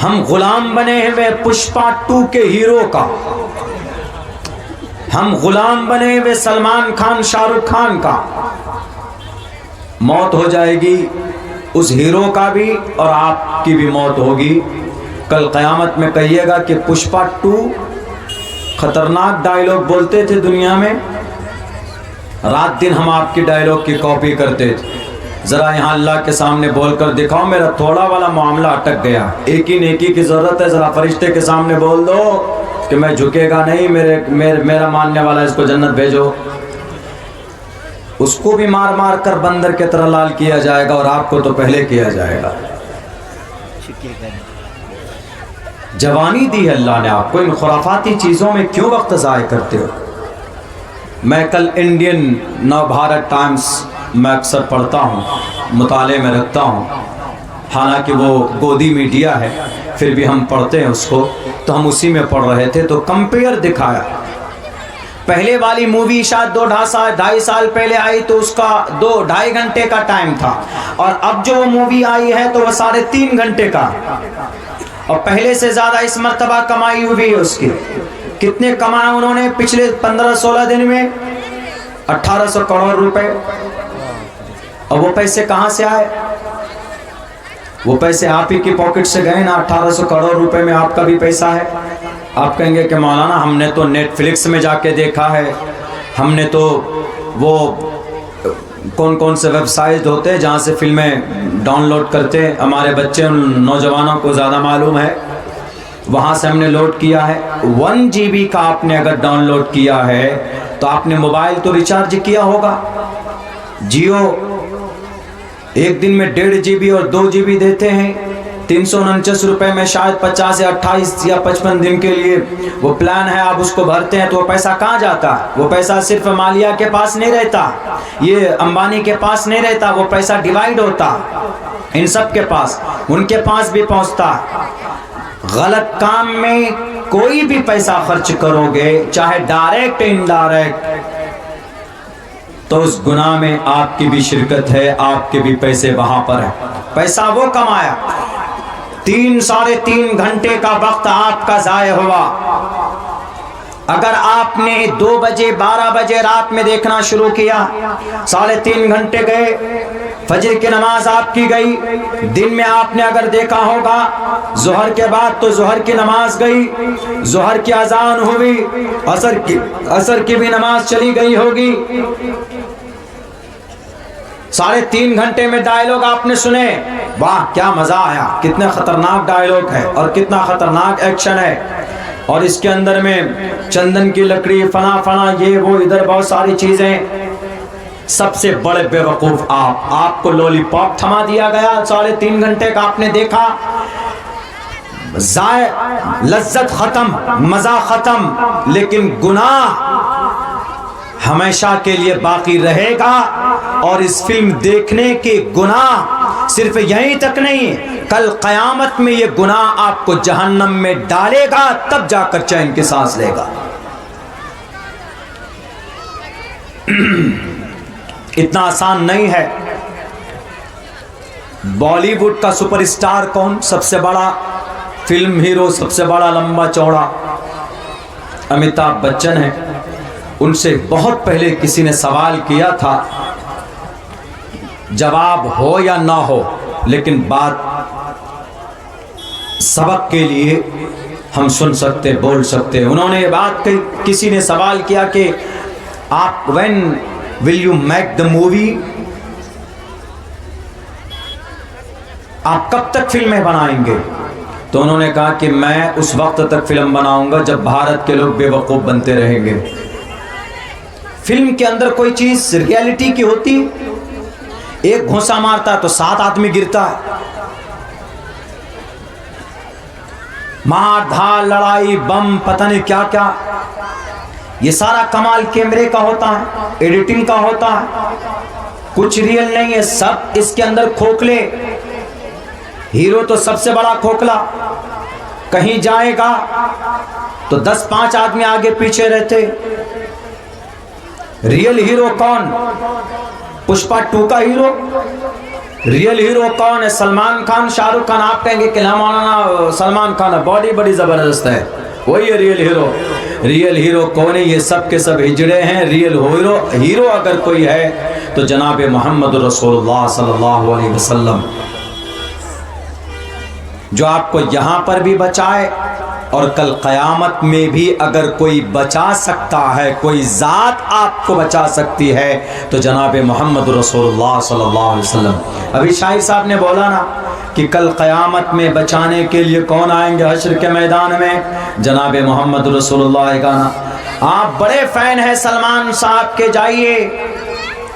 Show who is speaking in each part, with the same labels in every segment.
Speaker 1: हम गुलाम बने हुए पुष्पा 2 के हीरो का, हम गुलाम बने हुए सलमान खान शाहरुख खान का। मौत हो जाएगी उस हीरो का भी और आपकी भी मौत होगी। कल क़यामत में कहिएगा कि पुष्पा 2 खतरनाक डायलॉग बोलते थे दुनिया में, रात दिन हम आपकी डायलॉग की कॉपी करते थे। जरा यहाँ अल्लाह के सामने बोलकर दिखाओ, मेरा थोड़ा वाला मामला अटक गया, एक ही नेकी की जरूरत है। जरा फरिश्ते के सामने बोल दो कि मैं झुकेगा नहीं, मेरा मानने वाला, इसको जन्नत भेजो। उसको भी मार मार कर बंदर की तरह लाल किया जाएगा और आपको तो पहले किया जाएगा। जवानी दी है अल्लाह ने आपको, इन खुराफाती चीज़ों में क्यों वक्त ज़ाय करते हो। मैं कल इंडियन नवभारत टाइम्स मैं अक्सर पढ़ता हूँ, मुताले में रखता हूँ, हालांकि वो गोदी मीडिया है फिर भी हम पढ़ते हैं उसको। तो हम उसी में पढ़ रहे थे तो कंपेयर दिखाया, पहले वाली मूवी शायद 2-2.5 साल पहले आई तो उसका 2-2.5 घंटे का टाइम था, और अब जो मूवी आई है तो वह 3.5 घंटे का, और पहले से ज़्यादा इस मर्तबा कमाई हुई है उसकी। कितने कमाए उन्होंने पिछले 15-16 दिन में? 1800 करोड़ रुपए। और वो पैसे कहाँ से आए? वो पैसे आप ही की पॉकेट से गए ना। 1800 करोड़ रुपए में आपका भी पैसा है। आप कहेंगे कि मौलाना हमने तो नेटफ्लिक्स में जाके देखा है, हमने तो वो कौन कौन से वेबसाइट होते हैं जहाँ से फिल्में डाउनलोड करते हैं, हमारे बच्चे उन नौजवानों को ज़्यादा मालूम है, वहाँ से हमने लोड किया है। 1 GB का आपने अगर डाउनलोड किया है तो आपने मोबाइल तो रिचार्ज किया होगा। जियो एक दिन में 1.5 GB और 2 GB देते हैं, 349 रुपए में शायद 50 या 28 या 55 दिन के लिए वो प्लान है, आप उसको भरते हैं तो वो पैसा कहाँ जाता? वो पैसा सिर्फ मालिया के पास नहीं रहता, ये अंबानी के पास नहीं रहता, वो पैसा डिवाइड होता इन सब के पास, उनके पास भी पहुँचता। गलत काम में कोई भी पैसा खर्च करोगे, चाहे डायरेक्ट इनडायरेक्ट, तो उस गुनाह में आपकी भी शिरकत है, आपके भी पैसे वहां पर है। पैसा वो कमाया, 3-3.5 घंटे का वक्त आपका जाय हुआ। अगर आपने 2 बजे 12 बजे रात में देखना शुरू किया, 3.5 घंटे गए, फजर की नमाज आपकी गई। दिन में आपने अगर देखा होगा जोहर के बाद तो जोहर की नमाज गई, जोहर की अजान हुई, असर की भी नमाज चली गई होगी। 3.5 घंटे में डायलॉग आपने सुने, वाह क्या मजा आया, कितने खतरनाक डायलॉग है और कितना खतरनाक एक्शन है। और इसके अंदर में चंदन की लकड़ी, फना फना, ये वो, इधर बहुत सारी चीजें। सबसे बड़े बेवकूफ आपको लॉलीपॉप थमा दिया गया, 3.5 घंटे का आपने देखा, जाय लज्जत खत्म, मजा खत्म, लेकिन गुनाह हमेशा के लिए बाकी रहेगा। और इस फिल्म देखने के गुनाह सिर्फ यहीं तक नहीं, कल क़यामत में ये गुनाह आपको जहन्नम में डालेगा, तब जाकर चैन की सांस लेगा। इतना आसान नहीं है। बॉलीवुड का सुपरस्टार कौन? सबसे बड़ा फिल्म हीरो, सबसे बड़ा लंबा चौड़ा अमिताभ बच्चन है। उनसे बहुत पहले किसी ने सवाल किया था, जवाब हो या ना हो, लेकिन बात सबक के लिए हम सुन सकते, बोल सकते। उन्होंने ये बात कही, किसी ने सवाल किया कि आप when will you make the movie, आप कब तक फिल्में बनाएंगे? तो उन्होंने कहा कि मैं उस वक्त तक फिल्म बनाऊंगा जब भारत के लोग बेवकूफ बनते रहेंगे। फिल्म के अंदर कोई चीज रियलिटी की होती, एक घोंसा मारता है तो 7 आदमी गिरता है, मार धार, लड़ाई, बम, पता नहीं क्या क्या, ये सारा कमाल कैमरे का होता है, एडिटिंग का होता है, कुछ रियल नहीं है, सब इसके अंदर खोखले। हीरो तो सबसे बड़ा खोखला, कहीं जाएगा तो 10-5 आदमी आगे पीछे रहते। रियल हीरो कौन? पुष्पा 2 का हीरो रियल हीरो कौन है? सलमान खान, शाहरुख खान। आप कहेंगे कि मौलाना सलमान खान बॉडी बड़ी ज़बरदस्त है, वही है रियल हीरो। रियल हीरो कौन है? ये सब के सब हिजड़े हैं। रियल हीरो अगर कोई है तो जनाब मोहम्मद रसूलुल्लाह सल्लल्लाहु अलैहि वसल्लम, जो आपको यहाँ पर भी बचाए और कल क़यामत में भी अगर कोई बचा सकता है, कोई ज़ात आपको बचा सकती है तो जनाब मोहम्मद रसूलुल्लाह सल्लल्लाहु अलैहि वसल्लम। अभी शाहिर साहब ने बोला ना कि कल क़यामत में बचाने के लिए कौन आएंगे हश्र के मैदान में? जनाब मोहम्मद रसूलुल्लाह का ना। आप बड़े फ़ैन हैं सलमान साहब के, जाइए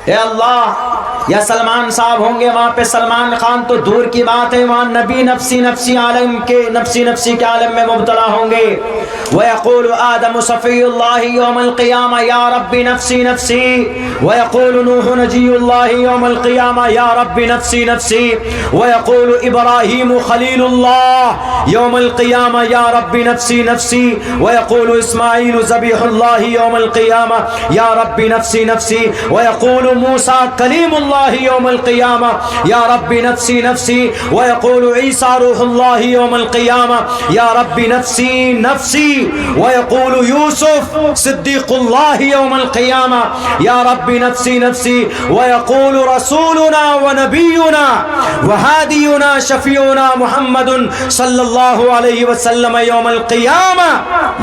Speaker 1: ए अल्लाह, या सलमान साहब होंगे वहाँ पे, सलमान खान तो दूर की बात है, वहाँ नबी नफ्सी नफ्सी के आलम में मुब्तला होंगे। वयक़ूलु आदम सफ़ीयुल्लाहि यौमल क़ियामा या रब्बी नफ्सी नफ्सी, वयक़ूलु नूह नजीयुल्लाहि यौमल क़ियामा या रब्बी नफ्सी नफ्सी, वयक़ूलु इब्राहीम खलीलुल्लाह यौमल क़ियामा या रब्बी नफ्सी नफ्सी, वयक़ूलु इस्माईलु ज़बीहुल्लाहि यौमल क़ियामा या रब्बी नफ्सी नफ्सी, वयक़ूलु मूसा कलीमुल्लाहि यौमल क़ियामा या रब्बी नफ्सी नफ्सी, वयक़ूलु ईसा रूहुल्लाहि यौमल क़ियामा या रब्बी नफ्सी नफ्सी, वयक़ूलु यूसुफ सिद्दीक़ुल्लाहि यौमल क़ियामा या रब्बी नफ्सी नफ्सी, वयक़ूलु रसूलुना व नबियुना व हादियुना शफ़ीउना मुहम्मदुन सल्लल्लाहु अलैहि वसल्लम यौमल क़ियामा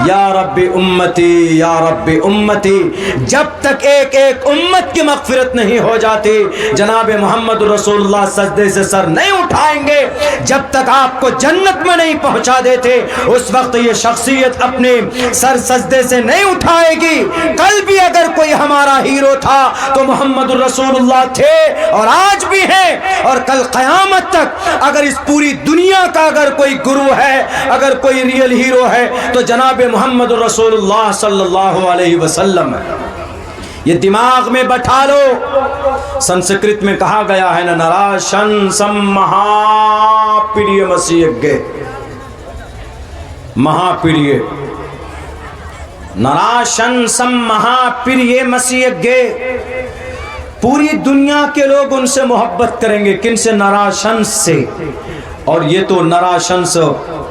Speaker 1: या रब्बी उम्मती या रब्बी उम्मती। जब तक एक एक उम्मत की मग़फ़िरत नहीं हो जाती, जनाब मोहम्मद रसूलुल्लाह सजदे से सर नहीं उठाएंगे, जब तक आपको जन्नत में नहीं पहुंचा देते, उस वक्त ये शख्सियत अपने सर सजदे से नहीं उठाएगी। कल भी अगर कोई हमारा हीरो था तो मोहम्मद रसूलुल्लाह थे और आज भी हैं, और कल क़यामत तक अगर इस पूरी दुनिया का अगर कोई गुरु है, अगर कोई रियल हीरो है तो जनाब मोहम्मद रसूलुल्लाह सल्लल्लाहु अलैहि वसल्लम है। ये दिमाग में बैठा लो। संस्कृत में कहा गया है ना, नराशंसम महाप्रिय मसीयज्ञ, महाप्रिय नराशंसम महाप्रिय मसीयज्ञ। पूरी दुनिया के लोग उनसे मोहब्बत करेंगे, किनसे? नराशंस से। और ये तो नराशंस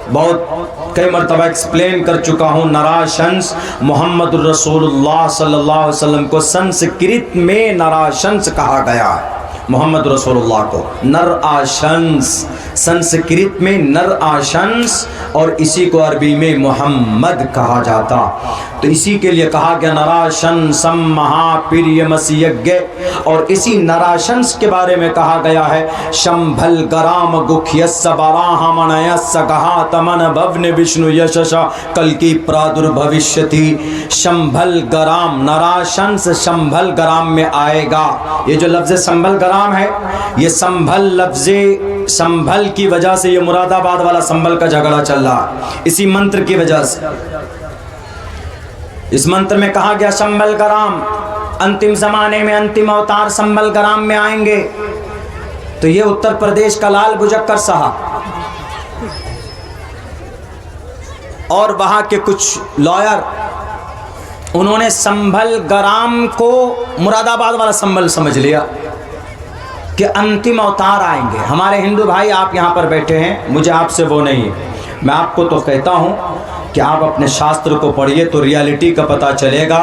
Speaker 1: बहुत कई मरतबा एक्सप्लेन कर चुका हूँ। नराशंस मोहम्मद रसूलुल्लाह सल्लल्लाहु अलैहि वसल्लम को संस्कृत में नराशंस कहा गया है। मोहम्मद रसूलुल्लाह को नर आशंस, संस्कृत में नर आशंस, और इसी को अरबी में मोहम्मद कहा जाता। तो इसी के लिए कहा गया नराशंसम महाप्रिय मसीयज्ञ। और इसी नराशंस के बारे में कहा गया है, शंभल गराम गुख्यस्स बराहमणयस्स गहातमन भवन विष्णु यशश कल की प्रादुर्भविष्यति। शंभल गराम, नराशंस शंभल गराम में आएगा। ये जो लफ्ज़ संभल गराम है, ये संभल लफ्ज़ संभल की वजह से, ये मुरादाबाद वाला संभल का झगड़ा चल रहा है, इसी मंत्र की वजह से। इस मंत्र में कहा गया संभल गराम, अंतिम ज़माने में अंतिम अवतार संभल गराम में आएंगे। तो ये उत्तर प्रदेश का लाल बुजक्कर साहब और वहाँ के कुछ लॉयर, उन्होंने संभल गराम को मुरादाबाद वाला संभल समझ लिया कि अंतिम अवतार आएंगे। हमारे हिंदू भाई आप यहाँ पर बैठे हैं, मुझे आपसे वो नहीं है। मैं आपको तो कहता हूँ कि आप अपने शास्त्र को पढ़िए तो रियलिटी का पता चलेगा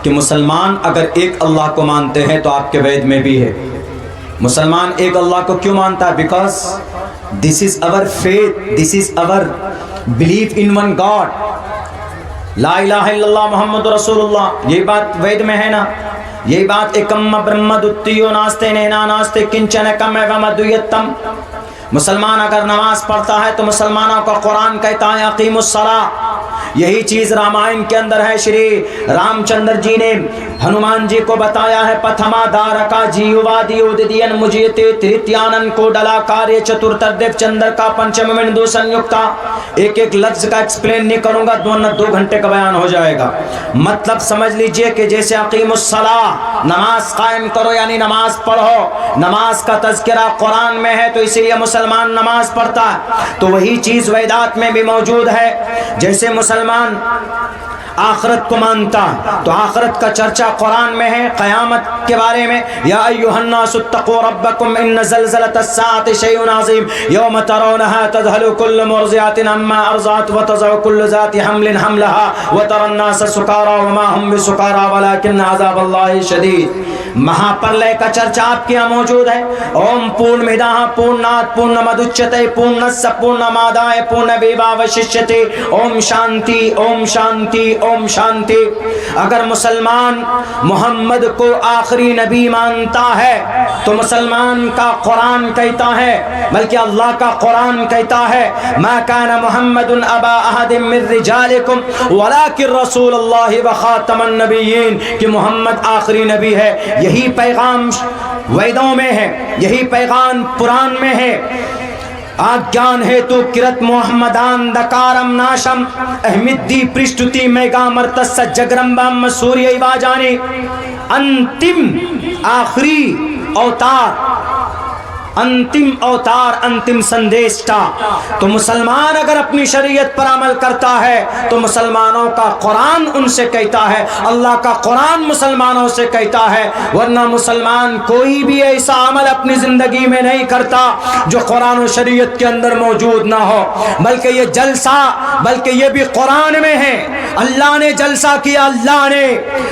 Speaker 1: कि मुसलमान अगर एक अल्लाह को मानते हैं तो आपके वेद में भी है। मुसलमान एक अल्लाह को क्यों मानता है? Because this is our faith, this is our belief in one God. ला इलाहा इल्लल्लाह मुहम्मद रसूलुल्लाह, यही बात वेद में है ना। यही बात एकम ब्रह्म द्वितीयो नास्ते नैना नास्ते किंचन कम एवं अद्वितीयम। मुसलमान अगर नमाज पढ़ता है तो मुसलमानों का कुरान कहता है अकीमुस्सलाह। यही चीज़ रामायण के अंदर है। श्री रामचंद्र जी ने हनुमान जी को बताया है, पथमा दारका जीवादि उदियन मुजियते तृतीयानन को डला कार्य चतुर्थदेव चंद्र का पंचम बिंदु संयुक्ता। एक एक लफ्ज का एक्सप्लेन नहीं करूंगा, 2 घंटे का बयान हो जाएगा। मतलब समझ लीजिए कि जैसे अकीमुस्सलाह, नमाज कायम करो यानी नमाज पढ़ो, नमाज का तज़किरा कुरान में है तो इसीलिए मुसलमान नमाज पढ़ता है। तो वही चीज़ वेदात में भी मौजूद है। जैसे मुसलमान आखिरत को मानता है तो आखिरत का चर्चा कुरान में है, क़यामत के बारे में। या अय्युहन्नासुत्तक़ू रब्बकुम इन्न ज़ल्ज़लतस्साअति शैउन अज़ीम यौम तरौनहा तज़हलु कुल्लु मुर्ज़िअतिन अम्मा अर्ज़अत व तज़अ कुल्लु ज़ाति हम्लिन हम्लहा व तरन्नास सुकारा व मा हुम बिसुकारा वलाकिन्न अज़ाबल्लाहि शदीद। महाप्रलय का चर्चा आपके यहाँ मौजूद है। ओम पूर्णमिदः पूर्णात् पूर्णमुदच्यते पूर्णस्य पूर्णमादाय पूर्णमेवावशिष्यते। ओम शांति ओम शांति ओम शांति। अगर मुसलमान मोहम्मद को आखिरी नबी मानता है तो मुसलमान का कुरान कहता है, बल्कि अल्लाह का कुरान कहता है, मा कान मुहम्मदुन अबा अहदिम मिन रिजालिकुम वलाकिन रसूलुल्लाहि व खातमुन नबिय्यीन, कि मोहम्मद आखिरी नबी है। यही पैगाम वेदों में है, यही पैगाम कुरान में है। आज्ञान हेतु किरत मोहम्मदान दकारम नाशम अहमिद्दी पृष्ठुति मेगामर्तस जगरम्बम सूर्य वाजाने। अंतिम आखिरी अवतार, अंतिम अवतार, अंतिम संदेशता। तो मुसलमान अगर अपनी शरीयत पर अमल करता है तो मुसलमानों का कुरान उनसे कहता है, अल्लाह का कुरान मुसलमानों से कहता है। वरना मुसलमान कोई भी ऐसा अमल अपनी जिंदगी में नहीं करता जो कुरान और शरीयत के अंदर मौजूद ना हो। बल्कि ये जलसा, बल्कि ये भी कुरान में है। अल्लाह ने जलसा किया, अल्लाह ने।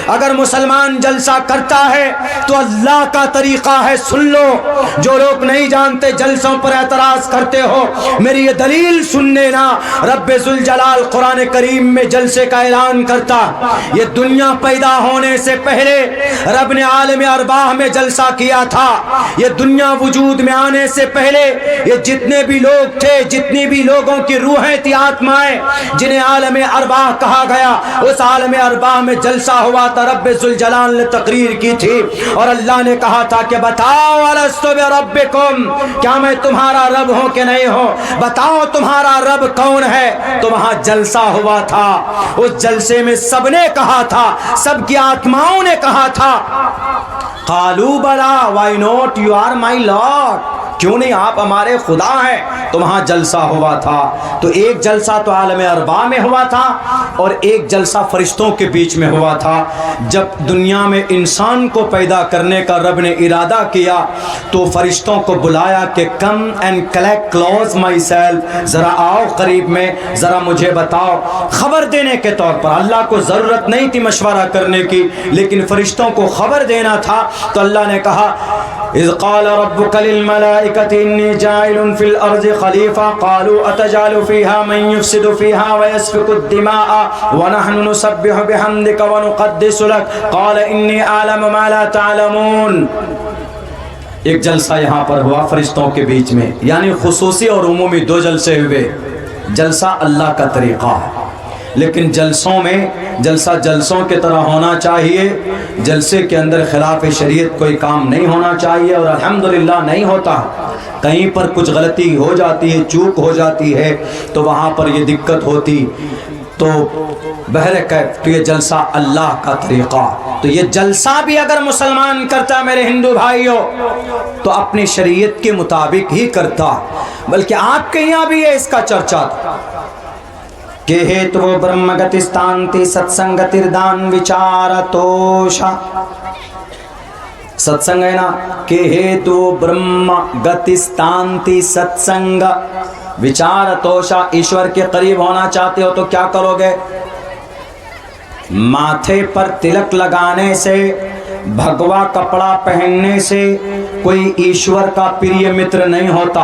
Speaker 1: अगर मुसलमान जलसा करता है तो अल्लाह का तरीका है, सुन लो। जो लोग नहीं जानते, जलसों पर एतराज करते हो, मेरी ये दलील सुन लेना। रब्बे जुल जलाल कुरान करीम में जलसे का ऐलान करता। ये दुनिया पैदा होने से पहले रब ने आलम अरवाह में जलसा किया था। ये दुनिया वजूद में आने से पहले ये जितने भी लोग थे, जितनी भी लोगों की रूहें थी, आत्माएं, जिन्हें आलम अरवाह कहा गया, उस आलम अरवाह में जलसा हुआ था। रब्बे जुल जलाल ने तकरीर की थी और अल्लाह ने कहा था कि बताओ अलस्तु बिरब्बिकुम, क्या मैं तुम्हारा रब हूं कि नहीं हो, बताओ तुम्हारा रब कौन है। तो वहां जलसा हुआ था। उस जलसे में सबने कहा था, सबकी आत्माओं ने कहा था, कालू बला why not, you are my lord, क्यों नहीं, आप हमारे खुदा हैं। तो वहां जलसा हुआ था। तो एक जलसा तो आलम अरबा में हुआ था और एक जलसा फरिश्तों के बीच में हुआ था। जब दुनिया में इंसान को पैदा करने का रब ने इरादा किया तो फरिश्तों को बुलाया कि come and collect close my self, जरा आओ करीब में, जरा मुझे बताओ। खबर देने के तौर पर, अल्लाह को जरूरत नहीं थी मशवरा करने की, लेकिन फरिश्तों को खबर देना था। तो अल्लाह ने कहा, इज़ क़ाल रब्बुका लिल मलाइकति इन्नी जाइलुन फिल अर्ज़ि खलीफा क़ालू अतजालु फ़ीहा मन युफ़सिदु फ़ीहा व यस्फ़िकु दिमाअ व नहनु नुसब्बिहु बिहम्दिका व नुक़द्दिसु लक क़ाल इन्नी अअलमु मा ला तअलमून। एक जलसा यहाँ पर हुआ फरिश्तों के बीच में, यानी खुसूसी और उमूमी दो जलसे हुए। जलसा अल्लाह का तरीक़ा है, लेकिन जलसों में जलसा जलसों की तरह होना चाहिए। जलसे के अंदर खिलाफ शरीयत कोई काम नहीं होना चाहिए और अल्हम्दुलिल्लाह नहीं होता। कहीं पर कुछ गलती हो जाती है, चूक हो जाती है, तो वहाँ पर ये दिक्कत होती। तो बहरकैफ तो ये जलसा अल्लाह का तरीक़ा। तो ये जलसा भी अगर मुसलमान करता, मेरे हिंदू भाइयों, तो अपनी शरीयत के मुताबिक ही करता। बल्कि आपके यहाँ भी है इसका चर्चा के हेतु ब्रह्म गतिस्तांति सत्संगतिर्दान विचारतोषा। सत्संग है ना, के हेतु ब्रह्म गतिस्तांति सत्संग विचारतोषा। ईश्वर के करीब होना चाहते हो तो क्या करोगे? माथे पर तिलक लगाने से, भगवा कपड़ा पहनने से कोई ईश्वर का प्रिय मित्र नहीं होता।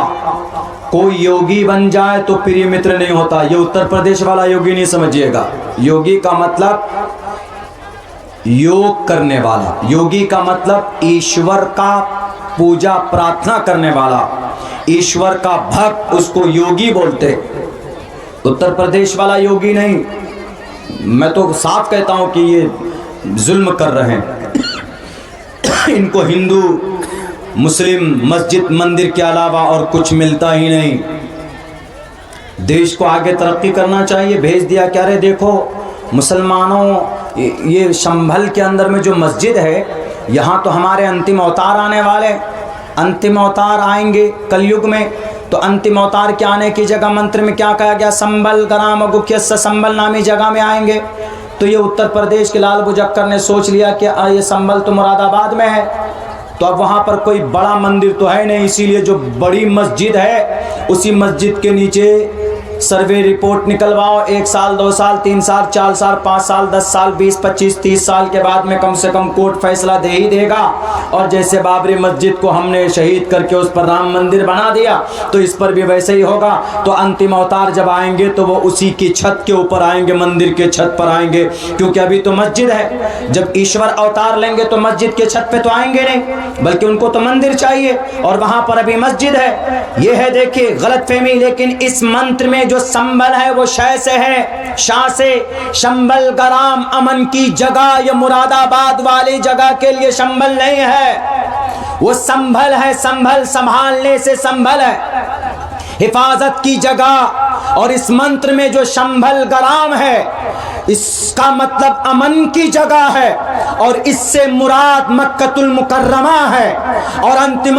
Speaker 1: कोई योगी बन जाए तो प्रिय मित्र नहीं होता। ये उत्तर प्रदेश वाला योगी नहीं समझिएगा। योगी का मतलब योग करने वाला, योगी का मतलब ईश्वर का पूजा प्रार्थना करने वाला, ईश्वर का भक्त, उसको योगी बोलते। उत्तर प्रदेश वाला योगी नहीं। मैं तो साफ कहता हूं कि ये जुल्म कर रहे हैं। इनको हिंदू मुस्लिम मस्जिद मंदिर के अलावा और कुछ मिलता ही नहीं। देश को आगे तरक्की करना चाहिए, भेज दिया क्या रे। देखो मुसलमानों, ये संभल के अंदर में जो मस्जिद है, यहाँ तो हमारे अंतिम अवतार आने वाले, अंतिम अवतार आएंगे कलयुग में। तो अंतिम अवतार के आने की जगह मंत्र में क्या कहा गया? संबल ग्राम गुख्यस्य संबल नामी जगह में आएंगे। तो ये उत्तर प्रदेश के लाल बुजक्कर ने सोच लिया कि ये संभल तो मुरादाबाद में है, तो अब वहाँ पर कोई बड़ा मंदिर तो है नहीं, इसीलिए जो बड़ी मस्जिद है उसी मस्जिद के नीचे सर्वे रिपोर्ट निकलवाओ। 1 साल 2 साल 3 साल 4 साल 5 साल 10 साल 20 25 30 साल के बाद में कम से कम कोर्ट फैसला दे ही देगा। और जैसे बाबरी मस्जिद को हमने शहीद करके उस पर राम मंदिर बना दिया, तो इस पर भी वैसे ही होगा। तो अंतिम अवतार जब आएंगे तो वो उसी की छत के ऊपर आएंगे, मंदिर के छत पर आएंगे, क्योंकि अभी तो मस्जिद है। जब ईश्वर अवतार लेंगे तो मस्जिद के छत पे तो आएंगे नहीं, बल्कि उनको तो मंदिर चाहिए, और वहां पर अभी मस्जिद है। ये है देखिए गलतफहमी। लेकिन इस मंत्र में जो संबल है वो शय से है, शाह से। संबल गराम अमन की जगह, ये मुरादाबाद वाली जगह के लिए संबल नहीं है, वो संभल है। संभल संभालने से संभल है, हिफाजत की जगह। और इस मंत्र में जो संभल गराम है इसका मतलब अमन की जगह है, और इससे मुराद मक्कतुल मुकर्रमा है। और अंतिम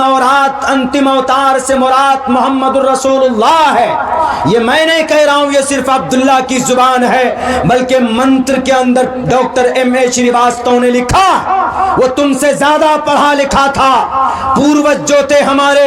Speaker 1: अवतार से मुराद मोहम्मदुर रसूलुल्लाह है। ये मैं नहीं कह रहा हूं, ये सिर्फ अब्दुल्ला की जुबान है, बल्कि मंत्र के अंदर डॉक्टर M.A. श्रीवास्तव ने लिखा। वो तुमसे ज्यादा पढ़ा लिखा था। पूर्वज जो थे हमारे,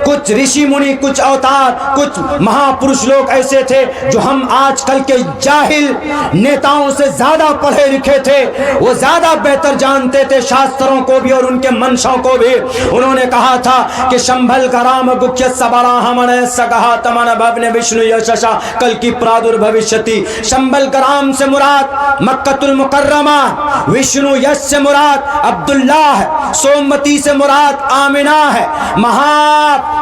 Speaker 1: कुछ ऋषि मुनि, कुछ अवतार, कुछ महापुरुष लोग ऐसे थे जो हम आजकल के जाहिल नेताओं से ज्यादा पढ़े लिखे थे। वो ज्यादा बेहतर जानते थे शास्त्रों को भी और उनके मंशों को भी। उन्होंने कहा था कि संभल कराम गुख्य सबरा हमने सगहा तमन भवने विष्णु यशा कल की प्रादुर्भविष्यति। संभल कराम से मुराद मक्कतुल मुकर्रमा, विष्णु यश से मुराद अब्दुल्ला है, सोमवती से मुराद आमिना है,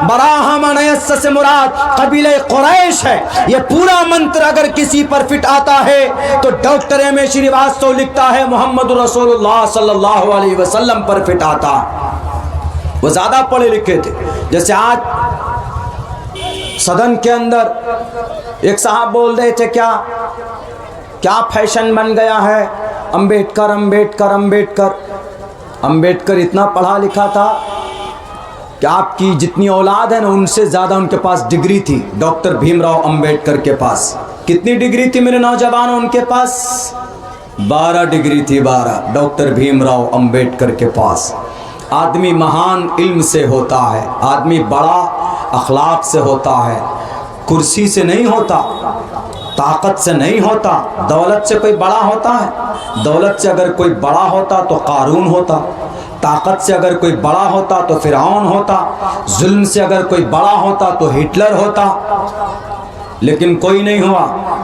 Speaker 1: बराहमनयस से मुराद कबीले कुरैश है। ये पूरा मंत्र अगर किसी पर फिट आता है तो डॉक्टर M.A. श्रीवास्तव लिखता है मोहम्मद रसूलुल्लाह सल्लल्लाहु अलैहि वसल्लम पर फिट आता। वो ज्यादा पढ़े लिखे थे। जैसे आज सदन के अंदर एक साहब बोल रहे थे, क्या फैशन बन गया है, अंबेडकर अंबेडकर अंबेडकर। अंबेडकर इतना पढ़ा लिखा था कि आपकी जितनी औलाद है ना उनसे ज्यादा उनके पास डिग्री थी। डॉक्टर भीमराव अंबेडकर के पास कितनी डिग्री थी मेरे नौजवानों? उनके पास 12 डिग्री थी, 12। डॉक्टर भीमराव अंबेडकर के पास। आदमी महान इल्म से होता है, आदमी बड़ा अखलाक से होता है, कुर्सी से नहीं होता, ताकत से नहीं होता। दौलत से कोई बड़ा होता है? दौलत से अगर कोई बड़ा होता तो कारून होता, ताकत से अगर कोई बड़ा होता तो फिरौन होता, जुल्म से अगर कोई बड़ा होता तो हिटलर होता। लेकिन कोई नहीं हुआ,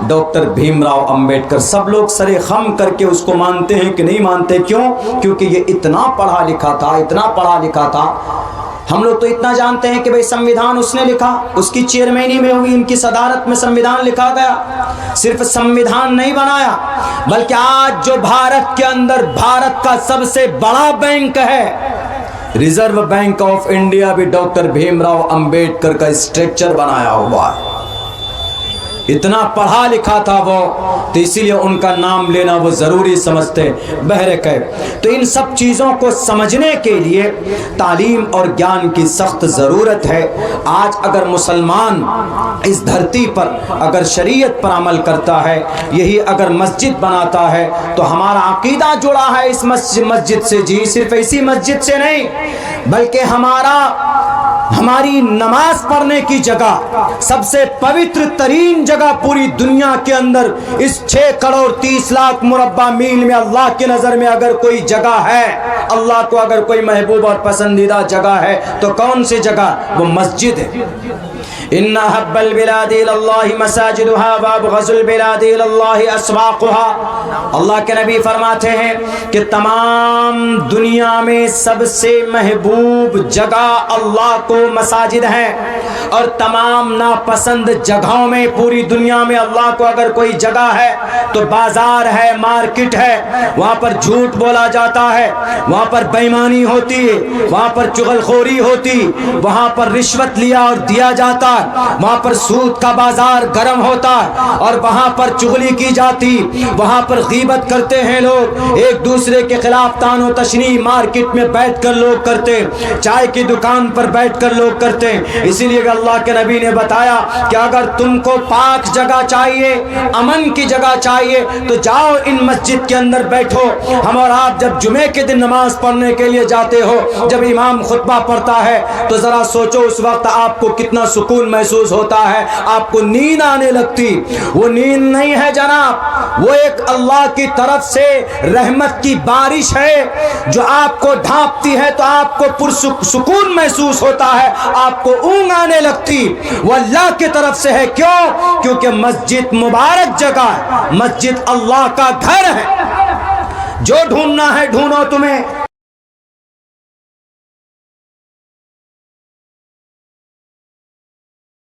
Speaker 1: डॉक्टर भीमराव अंबेडकर। सब लोग सरे खम करके उसको मानते हैं कि नहीं मानते, क्यों? क्योंकि ये इतना पढ़ा लिखा था, इतना पढ़ा लिखा था। हम लोग तो इतना जानते हैं कि भाई संविधान उसने लिखा, उसकी चेयरमैनी में हुई, इनकी सदारत में संविधान लिखा गया। सिर्फ संविधान नहीं बनाया, बल्कि आज जो भारत के अंदर भारत का सबसे बड़ा बैंक है, रिजर्व बैंक ऑफ इंडिया, भी डॉक्टर भीमराव अंबेडकर का स्ट्रक्चर बनाया हुआ है। इतना पढ़ा लिखा था वो, तो इसीलिए उनका नाम लेना वो जरूरी समझते। बहरकैफ तो इन सब चीज़ों को समझने के लिए तालीम और ज्ञान की सख्त ज़रूरत है। आज अगर मुसलमान इस धरती पर अगर शरीयत पर अमल करता है, यही अगर मस्जिद बनाता है, तो हमारा अकीदा जुड़ा है इस मस्जिद से। जी, सिर्फ इसी मस्जिद से नहीं, बल्कि हमारी नमाज पढ़ने की जगह, सबसे पवित्र तरीन जगह पूरी दुनिया के अंदर, इस 6 करोड़ 30 लाख मुरब्बा मील में अल्लाह की नज़र में अगर कोई जगह है, अल्लाह को अगर कोई महबूब और पसंदीदा जगह है, तो कौन सी जगह? वो मस्जिद है। इन्ना हब्बल बिलादि इलल्लाहि मसाजिदुहा व अबग़ज़ुल बिलादि इलल्लाहि अस्वाक़ुहा। अल्लाह के नबी फरमाते हैं कि तमाम दुनिया में सबसे महबूब जगह अल्लाह को मसाजिद हैं, और तमाम नापसंद जगहों में पूरी दुनिया में अल्लाह को अगर कोई जगह है तो बाजार है, मार्केट है। वहाँ पर झूठ बोला जाता है, वहाँ पर बेईमानी होती है, वहाँ पर चुगलखोरी होती, वहाँ पर रिश्वत लिया और दिया जाता है। है, वहाँ पर सूद का बाजार गर्म होता है और वहाँ पर चुगली की जाती, वहाँ पर गीबत करते हैं लोग, एक दूसरे के खिलाफ तानो तशनी मार्केट में बैठकर लोग करते, चाय की दुकान पर बैठकर लोग करते। इसीलिए अल्लाह के नबी ने बताया कि अगर तुमको पाक जगह चाहिए, अमन की जगह चाहिए, तो जाओ इन मस्जिद के अंदर बैठो। हम और आप जब जुमे के दिन नमाज पढ़ने के लिए जाते हो, जब इमाम खुतबा पढ़ता है, तो जरा सोचो उस वक्त आपको कितना सुकून महसूस होता है, आपको नींद आने लगती। वो नींद नहीं है जनाब, वो एक अल्लाह की तरफ से रहमत की बारिश है जो आपको ढांपती है, तो आपको पुरसुकून महसूस होता है, आपको ऊँघ आने लगती। वो अल्लाह की तरफ से है। क्यों? क्योंकि मस्जिद मुबारक जगह है, मस्जिद अल्लाह का घर है। जो ढूंढना है ढूंढो तुम्हें।